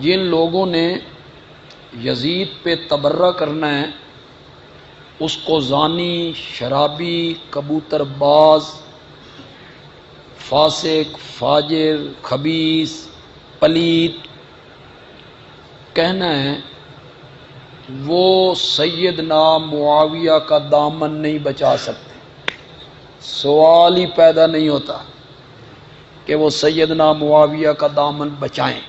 جن لوگوں نے یزید پہ تبرہ کرنا ہے اس کو زانی، شرابی، کبوتر باز، فاسق، فاجر، خبیث، پلیت کہنا ہے، وہ سیدنا معاویہ کا دامن نہیں بچا سکتے۔ سوال ہی پیدا نہیں ہوتا کہ وہ سیدنا معاویہ کا دامن بچائیں۔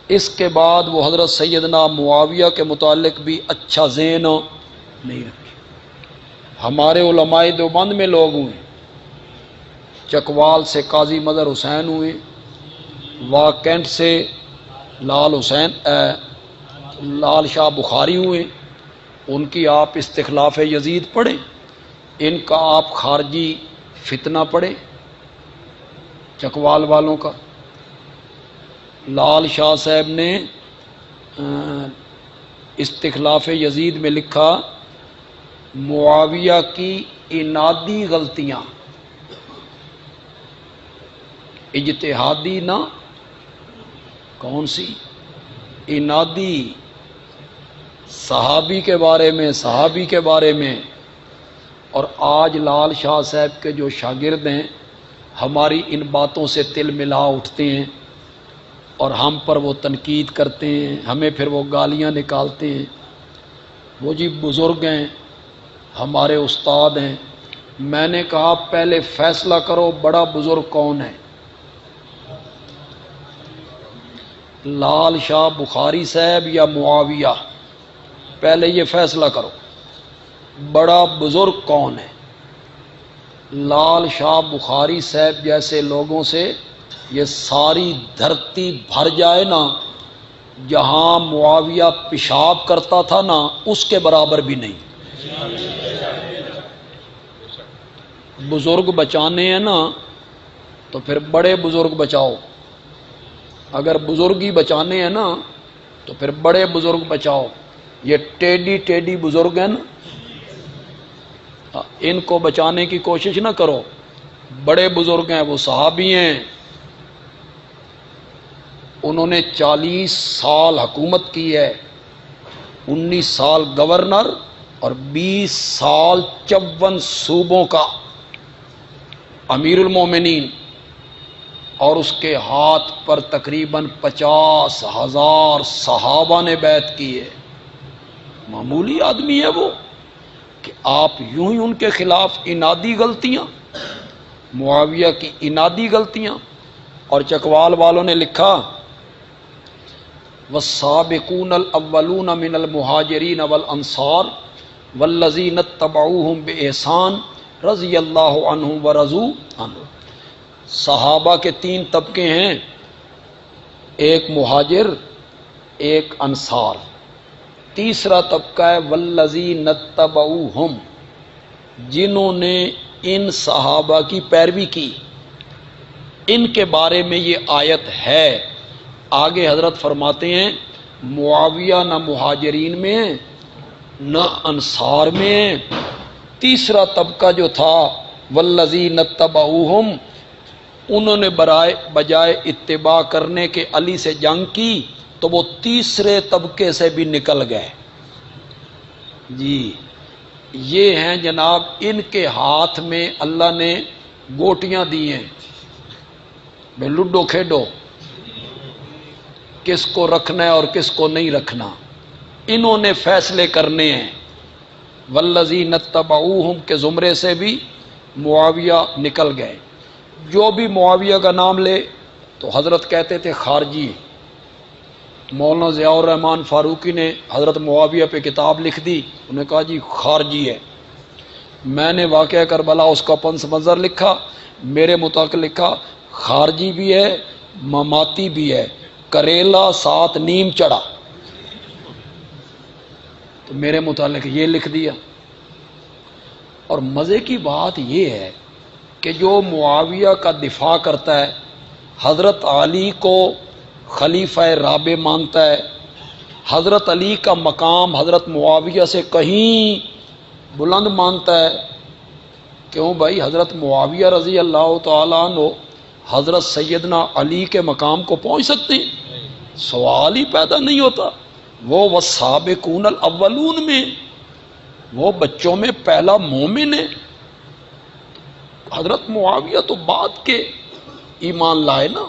اس کے بعد وہ حضرت سیدنا معاویہ کے متعلق بھی اچھا ذہن نہیں رکھے۔ ہمارے علماء دیوبند میں لوگ ہوئے، چکوال سے قاضی مظہر حسین ہوئے، واکینٹ سے لال شاہ بخاری ہوئے، ان کی آپ استخلاف یزید پڑھیں، ان کا آپ خارجی فتنہ پڑھیں چکوال والوں کا۔ لال شاہ صاحب نے استخلاف یزید میں لکھا، معاویہ کی انادی غلطیاں، اجتہادی نہ، کون سی انادی، صحابی کے بارے میں۔ اور آج لال شاہ صاحب کے جو شاگرد ہیں ہماری ان باتوں سے تل ملا اٹھتے ہیں اور ہم پر وہ تنقید کرتے ہیں، ہمیں پھر وہ گالیاں نکالتے ہیں۔ وہ جی بزرگ ہیں، ہمارے استاد ہیں۔ میں نے کہا پہلے فیصلہ کرو بڑا بزرگ کون ہے، لال شاہ بخاری صاحب یا معاویہ؟ پہلے یہ فیصلہ کرو بڑا بزرگ کون ہے۔ لال شاہ بخاری صاحب جیسے لوگوں سے یہ ساری دھرتی بھر جائے نا، جہاں معاویہ پیشاب کرتا تھا نا اس کے برابر بھی نہیں۔ بزرگ بچانے ہیں نا تو پھر بڑے بزرگ بچاؤ، اگر بزرگی بچانے ہیں نا تو پھر بڑے بزرگ بچاؤ۔ یہ ٹیڈی بزرگ ہیں نا، ان کو بچانے کی کوشش نہ کرو۔ بڑے بزرگ ہیں، وہ صحابی ہیں، انہوں نے 40 سال حکومت کی ہے، 19 سال گورنر اور 20 سال 54 صوبوں کا امیر المومنین، اور اس کے ہاتھ پر تقریباً 50,000 صحابہ نے بیعت کی ہے۔ معمولی آدمی ہے وہ کہ آپ یوں ہی ان کے خلاف انادی غلطیاں، معاویہ کی انادی غلطیاں۔ اور چکوال والوں نے لکھا، والسابقون الاولون من المہاجرین والانصار والذین اتبعوہم بإحسان رضی اللہ عنہم ورضوا عنہ۔ صحابہ کے 3 طبقے ہیں، ایک مہاجر، ایک انصار، تیسرا طبقہ ہے والذین اتبعوہم، جنہوں نے ان صحابہ کی پیروی کی۔ ان کے بارے میں یہ آیت ہے۔ آگے حضرت فرماتے ہیں معاویہ نہ مہاجرین میں نہ انصار میں، تیسرا طبقہ جو تھا والذین اتبعوہم، انہوں نے بجائے اتباع کرنے کے علی سے جنگ کی تو وہ تیسرے طبقے سے بھی نکل گئے۔ جی یہ ہیں جناب، ان کے ہاتھ میں اللہ نے گوٹیاں دی ہیں، بے لڈو کھیڈو، کس کو رکھنا ہے اور کس کو نہیں رکھنا، انہوں نے فیصلے کرنے ہیں۔ والذین اتبعوہم کے زمرے سے بھی معاویہ نکل گئے۔ جو بھی معاویہ کا نام لے تو حضرت کہتے تھے خارجی۔ مولانا ضیاء الرحمن فاروقی نے حضرت معاویہ پہ کتاب لکھ دی، انہوں نے کہا جی خارجی ہے۔ میں نے واقعہ کربلا اس کا پس منظر لکھا، میرے متعلق لکھا خارجی بھی ہے مماتی بھی ہے، کریلا ساتھ نیم چڑھا، تو میرے متعلق یہ لکھ دیا۔ اور مزے کی بات یہ ہے کہ جو معاویہ کا دفاع کرتا ہے، حضرت علی کو خلیفہ رابع مانتا ہے، حضرت علی کا مقام حضرت معاویہ سے کہیں بلند مانتا ہے۔ کیوں بھائی؟ حضرت معاویہ رضی اللہ تعالیٰ عنہ حضرت سیدنا علی کے مقام کو پہنچ سکتے ہیں؟ سوال ہی پیدا نہیں ہوتا۔ وہ والسابقون الاولون میں وہ بچوں میں پہلا مومن ہے۔ حضرت معاویہ تو بعد کے ایمان لائے نا،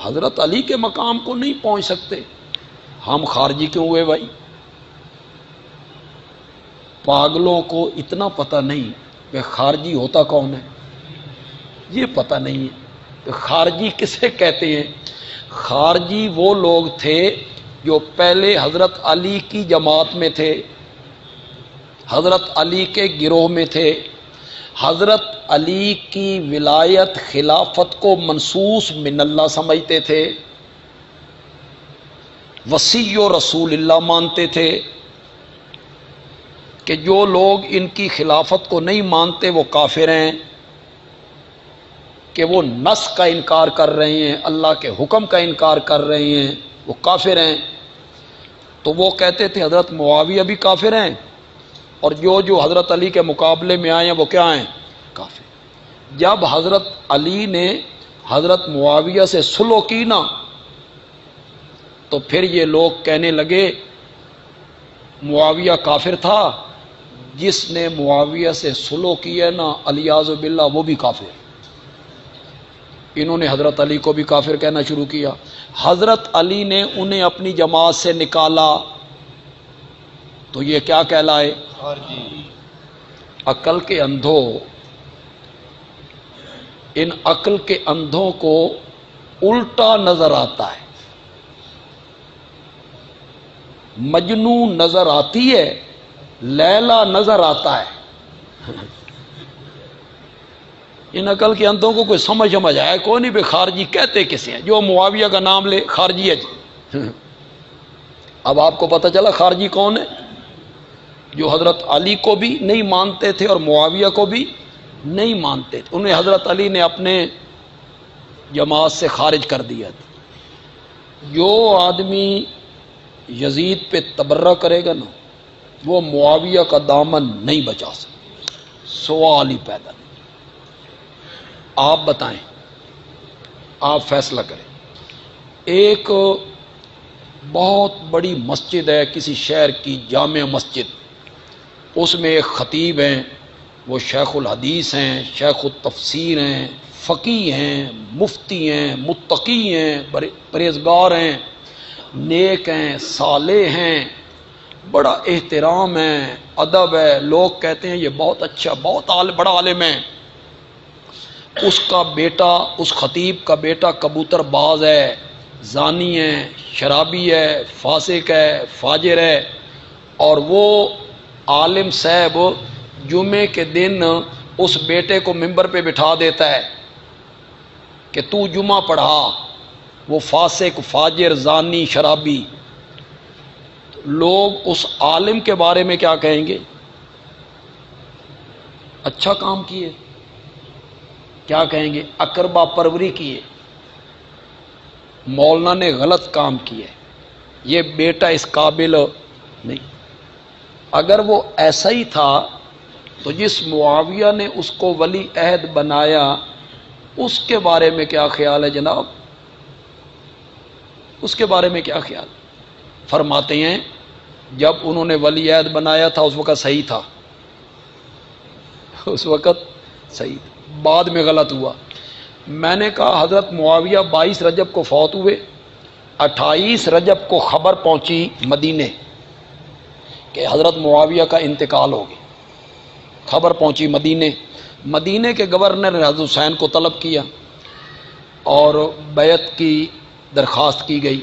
حضرت علی کے مقام کو نہیں پہنچ سکتے۔ ہم خارجی کیوں ہوئے بھائی؟ پاگلوں کو اتنا پتہ نہیں کہ خارجی ہوتا کون ہے، یہ پتہ نہیں ہے کہ خارجی کسے کہتے ہیں۔ خارجی وہ لوگ تھے جو پہلے حضرت علی کی جماعت میں تھے، حضرت علی کے گروہ میں تھے، حضرت علی کی ولایت خلافت کو منصوص من اللہ سمجھتے تھے، وصی و رسول اللہ مانتے تھے، کہ جو لوگ ان کی خلافت کو نہیں مانتے وہ کافر ہیں، کہ وہ نص کا انکار کر رہے ہیں، اللہ کے حکم کا انکار کر رہے ہیں، وہ کافر ہیں۔ تو وہ کہتے تھے حضرت معاویہ بھی کافر ہیں، اور جو حضرت علی کے مقابلے میں آئے ہیں وہ کیا ہیں؟ کافر۔ جب حضرت علی نے حضرت معاویہ سے صلح کی نا، تو پھر یہ لوگ کہنے لگے معاویہ کافر تھا، جس نے معاویہ سے صلح کی ہے نا الیاذ باللہ وہ بھی کافر۔ انہوں نے حضرت علی کو بھی کافر کہنا شروع کیا۔ حضرت علی نے انہیں اپنی جماعت سے نکالا تو یہ کیا کہلائے؟ عقل کے اندھوں، ان عقل کے اندھوں کو الٹا نظر آتا ہے، مجنو نظر آتی ہے، لیلا نظر آتا ہے۔ ان عقل کے اندھوں کو کوئی سمجھ آئے کوئی نہیں بے خارجی کہتے کسے ہیں، جو معاویہ کا نام لے خارجی ہے جی۔ اب آپ کو پتہ چلا خارجی کون ہے؟ جو حضرت علی کو بھی نہیں مانتے تھے اور معاویہ کو بھی نہیں مانتے تھے، انہیں حضرت علی نے اپنے جماعت سے خارج کر دیا تھا۔ جو آدمی یزید پہ تبرہ کرے گا نا وہ معاویہ کا دامن نہیں بچا سکتا، سوال ہی پیدا نہیں۔ آپ بتائیں، آپ فیصلہ کریں۔ ایک بہت بڑی مسجد ہے کسی شہر کی، جامع مسجد، اس میں ایک خطیب ہیں، وہ شیخ الحدیث ہیں، شیخ التفسیر ہیں، فقیہ ہیں، مفتی ہیں، متقی ہیں، پرہیزگار ہیں، نیک ہیں، صالح ہیں، بڑا احترام ہے، ادب ہے، لوگ کہتے ہیں یہ بہت اچھا، بہت بڑا عالم ہے۔ اس کا بیٹا، اس خطیب کا بیٹا کبوتر باز ہے، زانی ہے، شرابی ہے، فاسق ہے، فاجر ہے، اور وہ عالم صاحب جمعے کے دن اس بیٹے کو ممبر پہ بٹھا دیتا ہے کہ تو جمعہ پڑھا۔ وہ فاسق، فاجر، زانی، شرابی، لوگ اس عالم کے بارے میں کیا کہیں گے؟ اچھا کام کیے، کیا کہیں گے؟ اقربا پروری کیے، مولانا نے غلط کام کیے، یہ بیٹا اس قابل نہیں۔ اگر وہ ایسا ہی تھا تو جس معاویہ نے اس کو ولی عہد بنایا اس کے بارے میں کیا خیال ہے جناب؟ اس کے بارے میں کیا خیال؟ فرماتے ہیں جب انہوں نے ولی عہد بنایا تھا اس وقت صحیح تھا، اس وقت صحیح تھا، بعد میں غلط ہوا۔ میں نے کہا حضرت معاویہ 22 رجب کو فوت ہوئے، 28 رجب کو خبر پہنچی مدینے کہ حضرت معاویہ کا انتقال ہو گیا۔ خبر پہنچی مدینے کے گورنر نے حضرت حسین کو طلب کیا اور بیعت کی درخواست کی گئی۔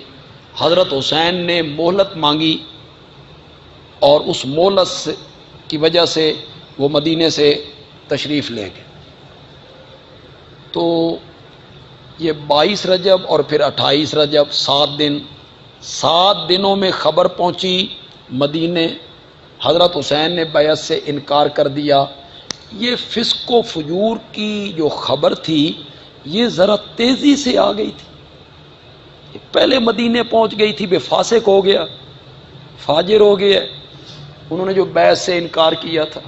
حضرت حسین نے مہلت مانگی اور اس مہلت کی وجہ سے وہ مدینے سے تشریف لے گئے۔ تو یہ 22 رجب اور پھر 28 رجب 7 دنوں میں خبر پہنچی مدینے، حضرت حسین نے بیعت سے انکار کر دیا۔ یہ فسق و فجور کی جو خبر تھی یہ ذرا تیزی سے آ گئی تھی، پہلے مدینے پہنچ گئی تھی، بے فاسق ہو گیا، فاجر ہو گیا، انہوں نے جو بیعت سے انکار کیا تھا۔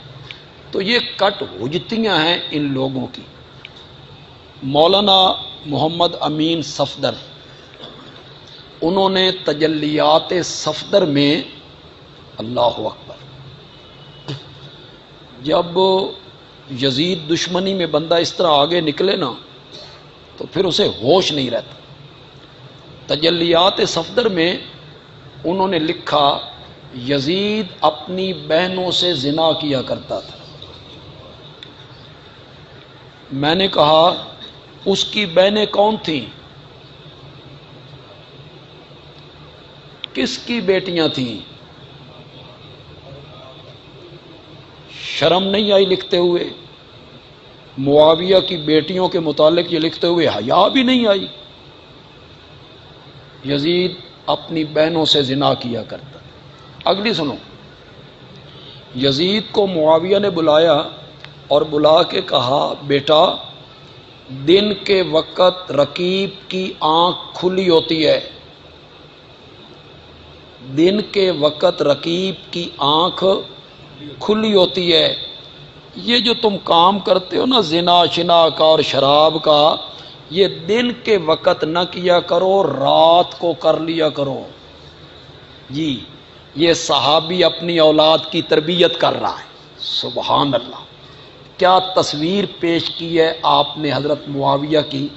تو یہ کٹ حجتیاں ہیں ان لوگوں کی۔ مولانا محمد امین صفدر انہوں نے تجلیات صفدر میں، اللہ اکبر، جب یزید دشمنی میں بندہ اس طرح آگے نکلے نا تو پھر اسے ہوش نہیں رہتا۔ تجلیات صفدر میں انہوں نے لکھا یزید اپنی بہنوں سے زنا کیا کرتا تھا۔ میں نے کہا اس کی بہنیں کون تھیں؟ کس کی بیٹیاں تھیں؟ شرم نہیں آئی لکھتے ہوئے؟ معاویہ کی بیٹیوں کے متعلق یہ لکھتے ہوئے حیا بھی نہیں آئی؟ یزید اپنی بہنوں سے زنا کیا کرتا۔ اگلی سنو، یزید کو معاویہ نے بلایا اور بلا کے کہا بیٹا دن کے وقت رقیب کی آنکھ کھلی ہوتی ہے، دن کے وقت رقیب کی آنکھ کھلی ہوتی ہے، یہ جو تم کام کرتے ہو نا زنا شنا کا اور شراب کا، یہ دن کے وقت نہ کیا کرو، رات کو کر لیا کرو۔ جی یہ صحابی اپنی اولاد کی تربیت کر رہا ہے، سبحان اللہ۔ کیا تصویر پیش کی ہے آپ نے حضرت معاویہ کی،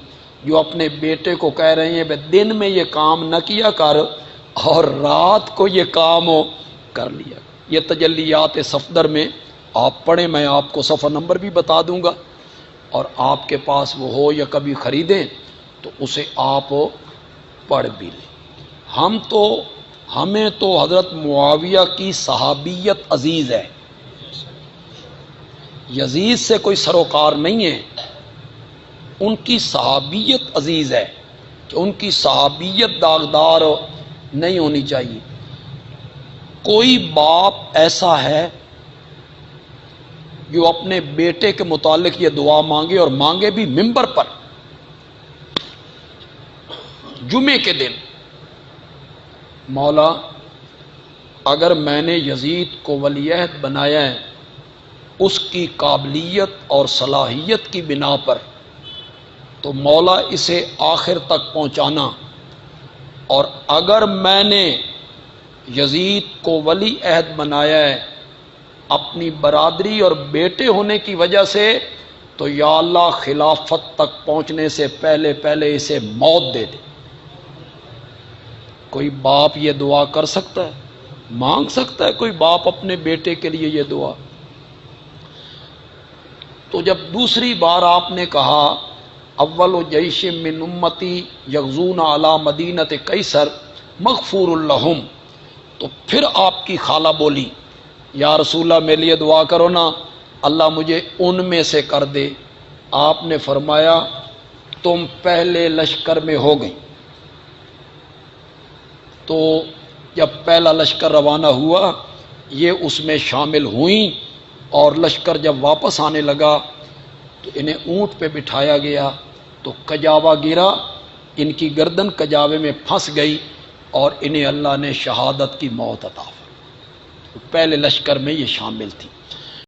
جو اپنے بیٹے کو کہہ رہے ہیں دن میں یہ کام نہ کیا کر اور رات کو یہ کام کر لیا۔ یہ تجلیات صفدر میں آپ پڑھیں، میں آپ کو صفحہ نمبر بھی بتا دوں گا، اور آپ کے پاس وہ ہو یا کبھی خریدیں تو اسے آپ پڑھ بھی لیں۔ ہمیں تو حضرت معاویہ کی صحابیت عزیز ہے، یزید سے کوئی سروکار نہیں ہے، ان کی صحابیت عزیز ہے کہ ان کی صحابیت داغدار نہیں ہونی چاہیے۔ کوئی باپ ایسا ہے جو اپنے بیٹے کے متعلق یہ دعا مانگے، اور مانگے بھی ممبر پر جمعے کے دن، مولا اگر میں نے یزید کو ولی عہد بنایا ہے اس کی قابلیت اور صلاحیت کی بنا پر، تو مولا اسے آخر تک پہنچانا، اور اگر میں نے یزید کو ولی عہد بنایا ہے اپنی برادری اور بیٹے ہونے کی وجہ سے، تو یا اللہ خلافت تک پہنچنے سے پہلے پہلے اسے موت دے دے۔ کوئی باپ یہ دعا کر سکتا ہے؟ مانگ سکتا ہے کوئی باپ اپنے بیٹے کے لیے یہ دعا؟ تو جب دوسری بار آپ نے کہا اول جیش من امتی یغزون علی مدینۃ قیصر مغفور لہم، تو پھر آپ کی خالہ بولی یا رسول اللہ میرے لیے دعا کرو نا، اللہ مجھے ان میں سے کر دے۔ آپ نے فرمایا تم پہلے لشکر میں ہو گئی۔ تو جب پہلا لشکر روانہ ہوا یہ اس میں شامل ہوئیں، اور لشکر جب واپس آنے لگا تو انہیں اونٹ پہ بٹھایا گیا، تو کجاوا گرا، ان کی گردن کجاوے میں پھنس گئی، اور انہیں اللہ نے شہادت کی موت عطا فرمائی۔ پہلے لشکر میں یہ شامل تھی۔